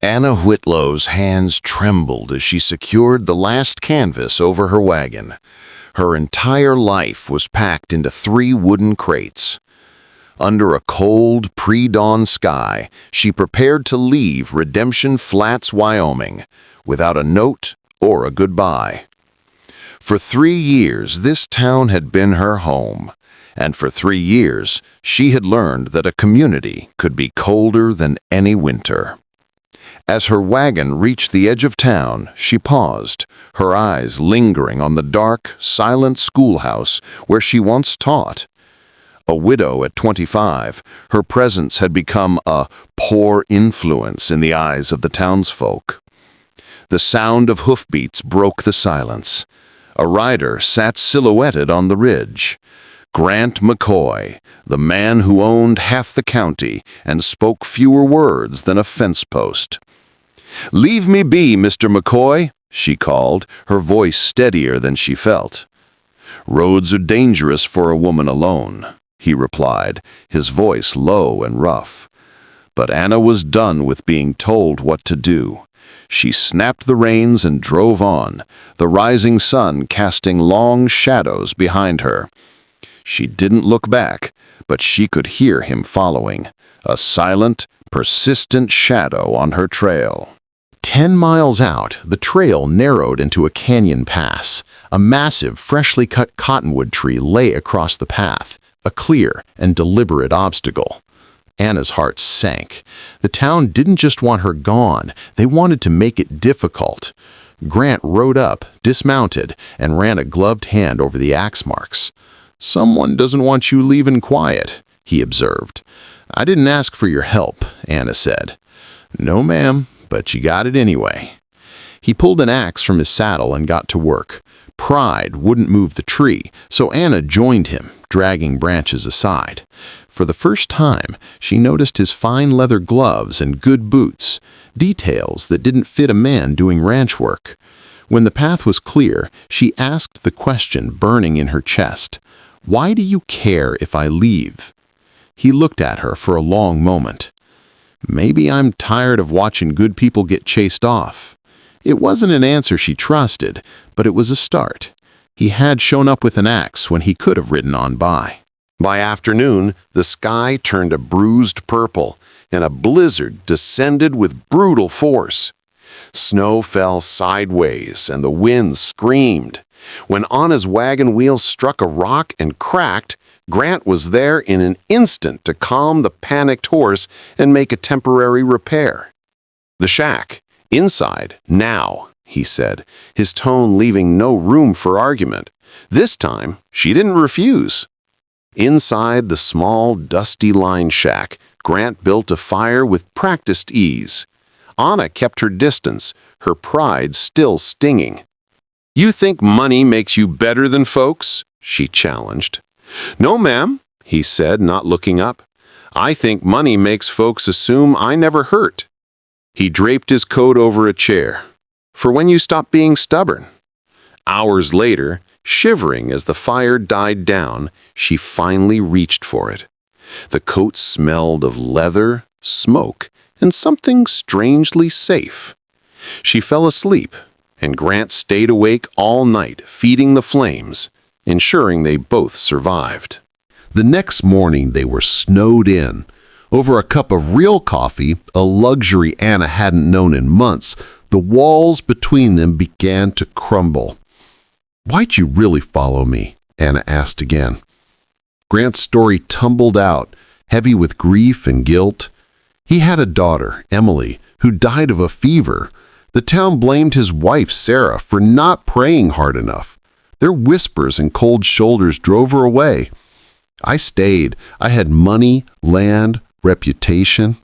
Anna Whitlow's hands trembled as she secured the last canvas over her wagon. Her entire life was packed into 3 wooden crates. Under a cold, pre-dawn sky, she prepared to leave Redemption Flats, Wyoming, without a note or a goodbye. For 3 years, this town had been her home, and for 3 years, she had learned that a community could be colder than any winter. As her wagon reached the edge of town, she paused, her eyes lingering on the dark, silent schoolhouse where she once taught. A widow at 25, her presence had become a poor influence in the eyes of the townsfolk. The sound of hoofbeats broke the silence. A rider sat silhouetted on the ridge. Grant McCoy, the man who owned half the county and spoke fewer words than a fence post. "Leave me be, Mr. McCoy," she called, her voice steadier than she felt. "Roads are dangerous for a woman alone," he replied, his voice low and rough. But Anna was done with being told what to do. She snapped the reins and drove on, the rising sun casting long shadows behind her. She didn't look back, but she could hear him following, a silent, persistent shadow on her trail. 10 miles out, the trail narrowed into a canyon pass. A massive, freshly cut cottonwood tree lay across the path, a clear and deliberate obstacle. Anna's heart sank. The town didn't just want her gone, they wanted to make it difficult. Grant rode up, dismounted, and ran a gloved hand over the axe marks. "Someone doesn't want you leaving quiet," he observed. "I didn't ask for your help," Anna said. "No, ma'am, but you got it anyway." He pulled an axe from his saddle and got to work. Pride wouldn't move the tree, so Anna joined him, dragging branches aside. For the first time, she noticed his fine leather gloves and good boots, details that didn't fit a man doing ranch work. When the path was clear, she asked the question burning in her chest, "Why do you care if I leave?" He looked at her for a long moment. "Maybe I'm tired of watching good people get chased off." It wasn't an answer she trusted, but it was a start. He had shown up with an axe when he could have ridden on by. By afternoon, the sky turned a bruised purple, and a blizzard descended with brutal force. Snow fell sideways, and the wind screamed. When Anna's wagon wheels struck a rock and cracked, Grant was there in an instant to calm the panicked horse and make a temporary repair. "The shack. Inside. Now," he said, his tone leaving no room for argument. This time, she didn't refuse. Inside the small, dusty-lined shack, Grant built a fire with practiced ease. Anna kept her distance, her pride still stinging. "You think money makes you better than folks?" she challenged. "No, ma'am," he said, not looking up. "I think money makes folks assume I never hurt." He draped his coat over a chair. "For when you stop being stubborn." Hours later, shivering as the fire died down, she finally reached for it. The coat smelled of leather, smoke, and something strangely safe. She fell asleep, and Grant stayed awake all night, feeding the flames, ensuring they both survived. The next morning, they were snowed in. Over a cup of real coffee, a luxury Anna hadn't known in months, the walls between them began to crumble. "Why'd you really follow me?" Anna asked again. Grant's story tumbled out, heavy with grief and guilt. He had a daughter, Emily, who died of a fever. The town blamed his wife, Sarah, for not praying hard enough. Their whispers and cold shoulders drove her away. I stayed. I had money, land, reputation.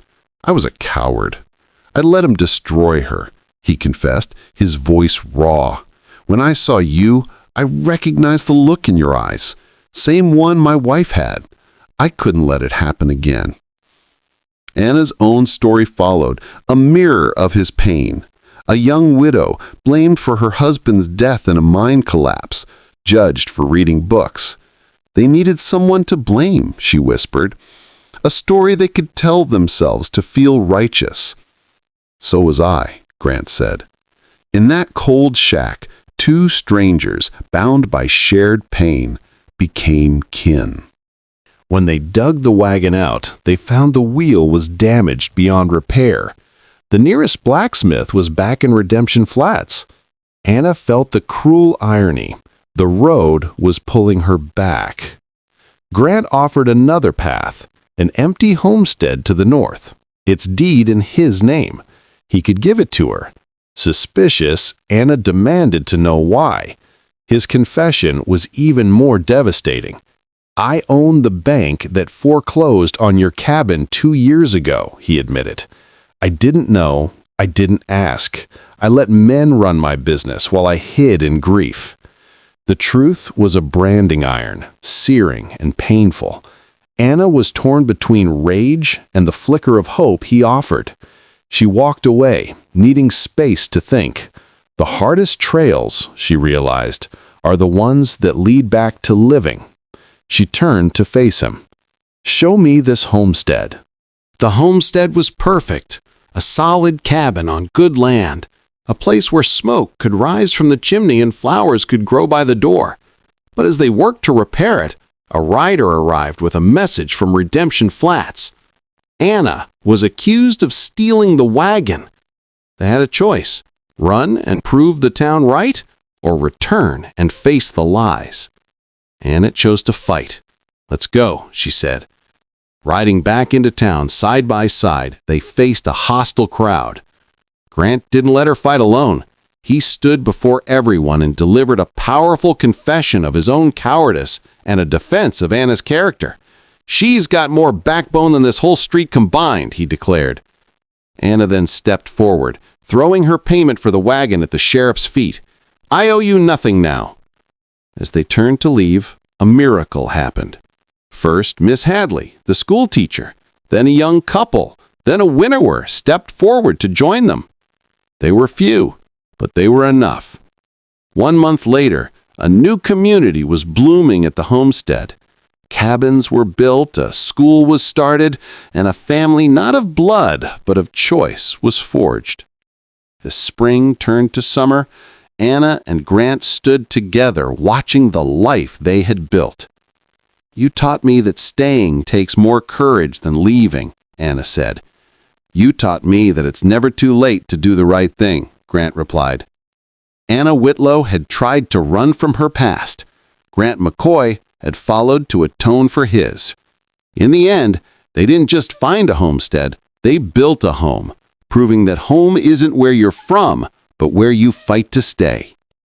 I was a coward. I let him destroy her, he confessed, his voice raw. When I saw you, I recognized the look in your eyes. Same one my wife had. I couldn't let it happen again. Anna's own story followed, a mirror of his pain. A young widow, blamed for her husband's death in a mine collapse, judged for reading books. They needed someone to blame, she whispered. A story they could tell themselves to feel righteous. "So was I," Grant said. In that cold shack, two strangers, bound by shared pain, became kin. When they dug the wagon out, they found the wheel was damaged beyond repair. The nearest blacksmith was back in Redemption Flats. Anna felt the cruel irony. The road was pulling her back. Grant offered another path, an empty homestead to the north. Its deed in his name. He could give it to her. Suspicious, Anna demanded to know why. His confession was even more devastating. "I own the bank that foreclosed on your cabin 2 years ago," he admitted. "I didn't know. I didn't ask. I let men run my business while I hid in grief." The truth was a branding iron, searing and painful. Anna was torn between rage and the flicker of hope he offered. She walked away, needing space to think. The hardest trails, she realized, are the ones that lead back to living. She turned to face him. "Show me this homestead." The homestead was perfect, a solid cabin on good land, a place where smoke could rise from the chimney and flowers could grow by the door. But as they worked to repair it, a rider arrived with a message from Redemption Flats. Anna was accused of stealing the wagon. They had a choice: run and prove the town right, or return and face the lies. Anna chose to fight. "Let's go," she said. Riding back into town side by side, they faced a hostile crowd. Grant didn't let her fight alone. He stood before everyone and delivered a powerful confession of his own cowardice and a defense of Anna's character. "She's got more backbone than this whole street combined," he declared. Anna then stepped forward, throwing her payment for the wagon at the sheriff's feet. "I owe you nothing now." As they turned to leave, a miracle happened. First, Miss Hadley, the school teacher, then a young couple, then a widower stepped forward to join them. They were few, but they were enough. 1 month later, a new community was blooming at the homestead. Cabins were built, a school was started, and a family not of blood, but of choice was forged. As spring turned to summer, Anna and Grant stood together watching the life they had built. "You taught me that staying takes more courage than leaving," Anna said. "You taught me that it's never too late to do the right thing," Grant replied. Anna Whitlo had tried to run from her past. Grant McCoy had followed to atone for his. In the end, they didn't just find a homestead, they built a home, proving that home isn't where you're from, but where you fight to stay.